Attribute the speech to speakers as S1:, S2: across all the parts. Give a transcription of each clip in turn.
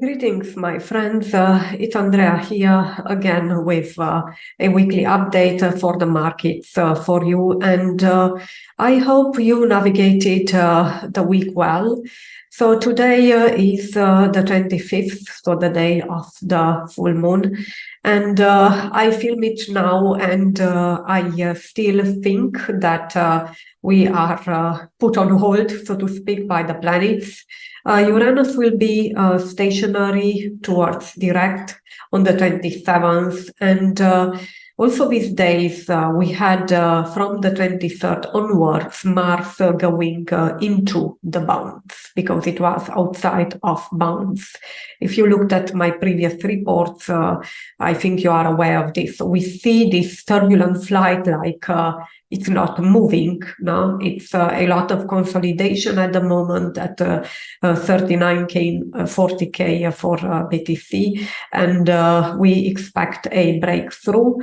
S1: Greetings, my friends. It's Andrea here again with a weekly update for the markets for you. And I hope you navigated the week well. So today is the 25th, so the day of the full moon. And I film it now, and I still think that we are put on hold, so to speak, by the planets. Uranus will be stationary towards direct on the 27th, and also these days we had from the 23rd onwards Mars going into the bounds because it was outside of bounds. If you looked at my previous reports, I think you are aware of this. We see this turbulent flight like it's not moving. No, it's a lot of consolidation at the moment at 39K, 40K for BTC, and we expect a breakthrough.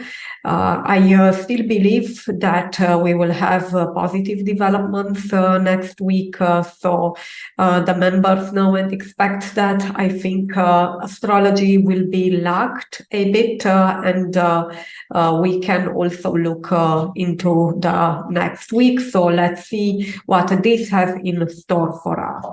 S1: I still believe that we will have positive developments next week, so the members know and expect that. I think astrology will be lagged a bit, and we can also look into the next week. So let's see what this has in store for us.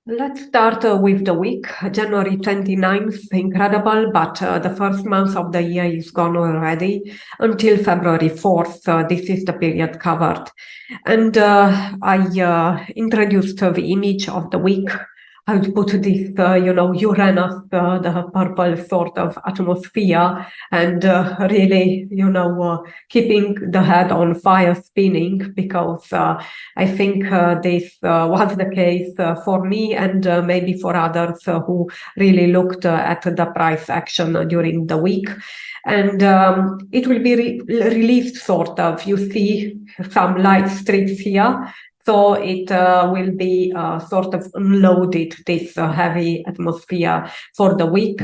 S1: Let's start with the week. January 29th, incredible, but the first month of the year is gone already. Until February 4th, this is the period covered. And I introduced the image of the week. I would put this, Uranus, the purple sort of atmosphere, and really, keeping the head on fire spinning, because I think this was the case for me and maybe for others who really looked at the price action during the week. And it will be released sort of. You see some light streaks here. So it will be sort of unloaded, this heavy atmosphere for the week.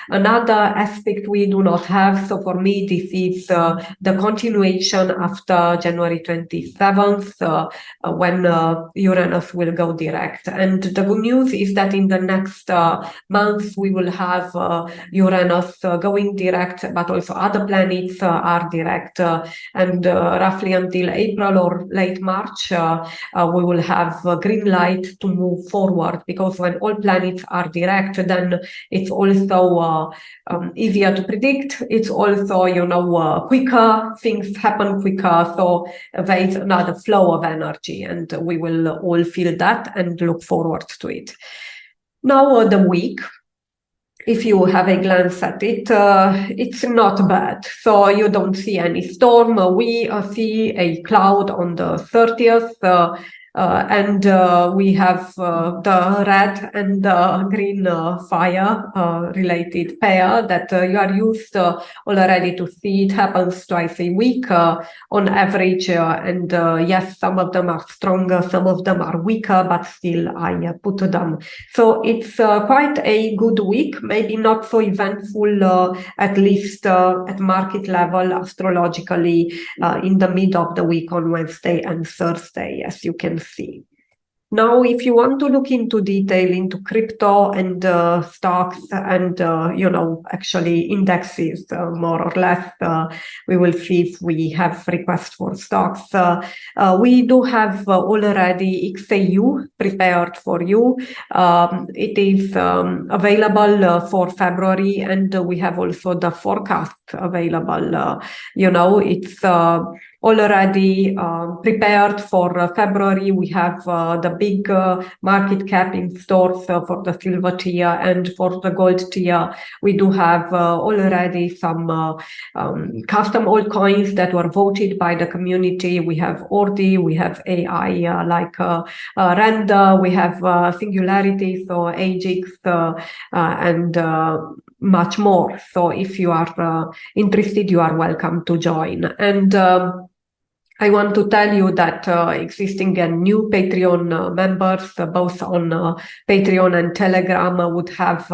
S1: Another aspect we do not have, so for me this is the continuation after January 27th, when Uranus will go direct. And the good news is that in the next month we will have Uranus going direct, but also other planets are direct. And roughly until April or late March, we will have a green light to move forward, because when all planets are direct, then it's also easier to predict. It's also, quicker, things happen quicker. So there is another flow of energy, and we will all feel that and look forward to it. Now the week, if you have a glance at it, it's not bad. So you don't see any storm. We see a cloud on the 30th, and we have the red and the green fire related pair that you are used already to see. It happens twice a week on average, and yes, some of them are stronger, some of them are weaker, but still I put them. So it's quite a good week, maybe not so eventful, at least at market level, astrologically, in the mid of the week on Wednesday and Thursday, as you can see. Now, if you want to look into detail into crypto and stocks and, actually indexes, more or less, we will see if we have requests for stocks. We do have already XAU prepared for you. It is available for February, and we have also the forecast available. It's already prepared for February. We have the big market cap in stores for the silver tier, and for the gold tier we do have already some custom altcoins that were voted by the community. We have Ordi, we have AI like Render, we have Singularity, so Agix, and much more. So if you are interested, you are welcome to join. And I want to tell you that existing and new Patreon members, both on Patreon and Telegram, would have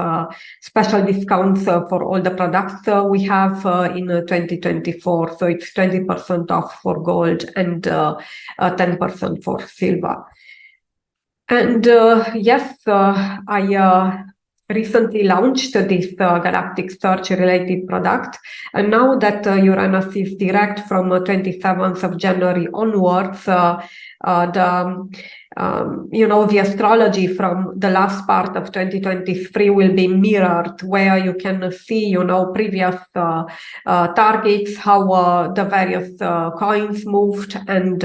S1: special discounts for all the products we have in 2024. So it's 20% off for gold and 10% for silver. And yes, I recently launched this galactic search related product. And now that Uranus is direct from 27th of January onwards, the astrology from the last part of 2023 will be mirrored, where you can see, previous targets, how the various coins moved, and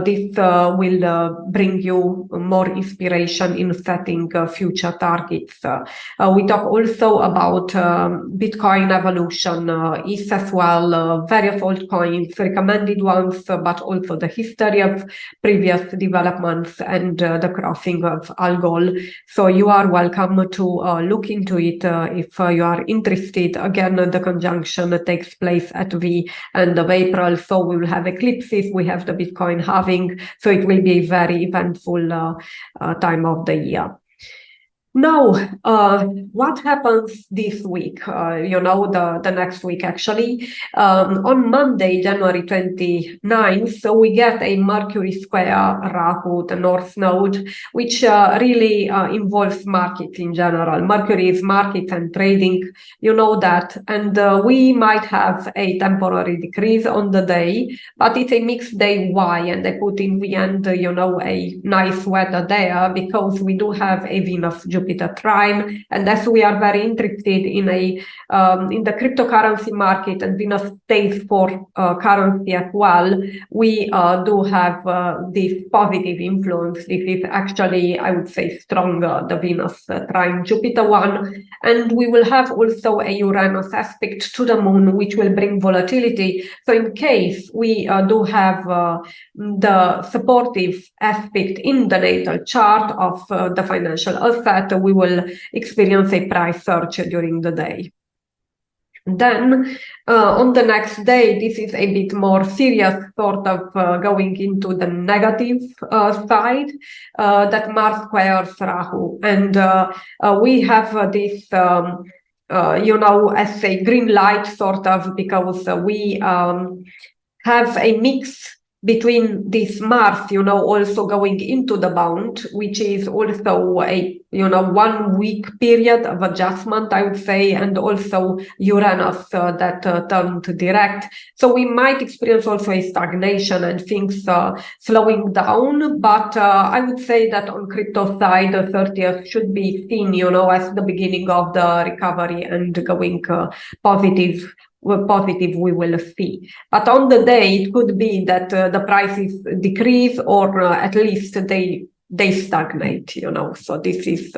S1: this will bring you more inspiration in setting future targets. We talk also about Bitcoin evolution, ETH as well, various altcoins, recommended ones, but also the history of previous developments and the crossing of Algol. So you are welcome to look into it if you are interested. Again, the conjunction takes place at the end of April, so we will have eclipses, we have the Bitcoin halving, so it will be a very eventful time of the year. Now, what happens this week? The next week, actually. On Monday, January 29th, so we get a Mercury square Rahu, the North Node, which really involves markets in general. Mercury is markets and trading, you know that. And we might have a temporary decrease on the day, but it's a mixed day. Why? And I put in the end, a nice weather there, because we do have a Venus-Jupiter trine, and as we are very interested in the cryptocurrency market, and Venus stays for currency as well, we do have this positive influence. This is actually, I would say, stronger, the Venus trine Jupiter one, and we will have also a Uranus aspect to the moon, which will bring volatility. So in case we do have the supportive aspect in the natal chart of the financial asset, we will experience a price surge during the day. Then on the next day, this is a bit more serious, sort of going into the negative side, that Mars squares Rahu. And we have this, as a green light, sort of, because we have a mix between this Mars, also going into the bound, which is also a, 1 week period of adjustment, I would say, and also Uranus that turned direct. So we might experience also a stagnation and things slowing down. But I would say that on crypto side, the 30th should be seen, as the beginning of the recovery and going positive. We will see. But on the day, it could be that the prices decrease, or at least they stagnate, so this is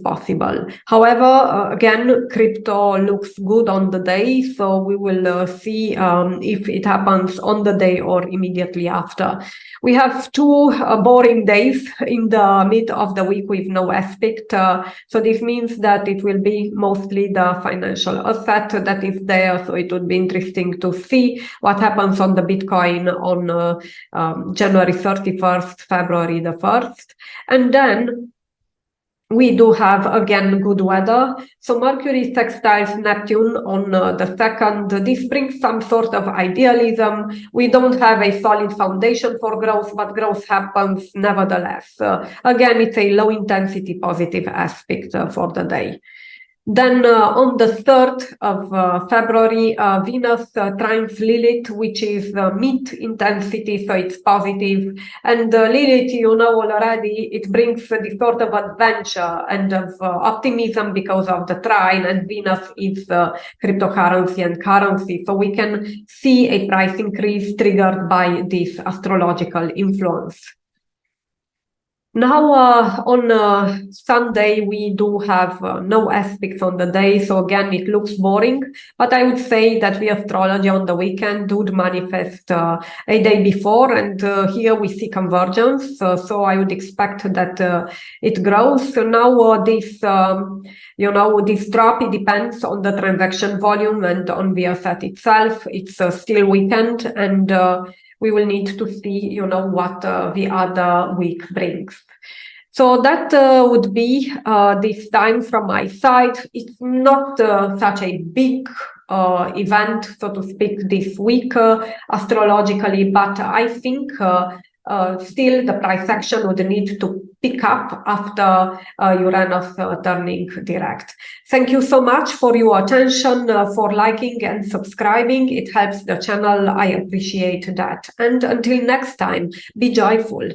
S1: possible. However, again, crypto looks good on the day, so we will see if it happens on the day or immediately after. We have 2 boring days in the mid of the week with no aspect, so this means that it will be mostly the financial asset that is there. So it would be interesting to see what happens on the Bitcoin on January 31st, February the 1st. And then we do have, again, good weather. So Mercury sextiles Neptune on the 2nd. This brings some sort of idealism. We don't have a solid foundation for growth, but growth happens nevertheless. Again, it's a low-intensity positive aspect for the day. Then on the 3rd of February, Venus trines Lilith, which is mid-intensity, so it's positive. And Lilith, already, it brings this sort of adventure and of optimism because of the trine, and Venus is cryptocurrency and currency. So we can see a price increase triggered by this astrological influence. Now, on Sunday, we do have no aspects on the day, so again, it looks boring, but I would say that the astrology on the weekend would manifest a day before, and here we see convergence, so I would expect that it grows. So now this drop, it depends on the transaction volume and on the asset itself. It's still weekend, and we will need to see, what the other week brings. So that would be this time from my side. It's not such a big event, so to speak, this week astrologically, but I think still the price action would need to pick up after Uranus turning direct. Thank you so much for your attention, for liking and subscribing. It helps the channel. I appreciate that. And until next time, be joyful.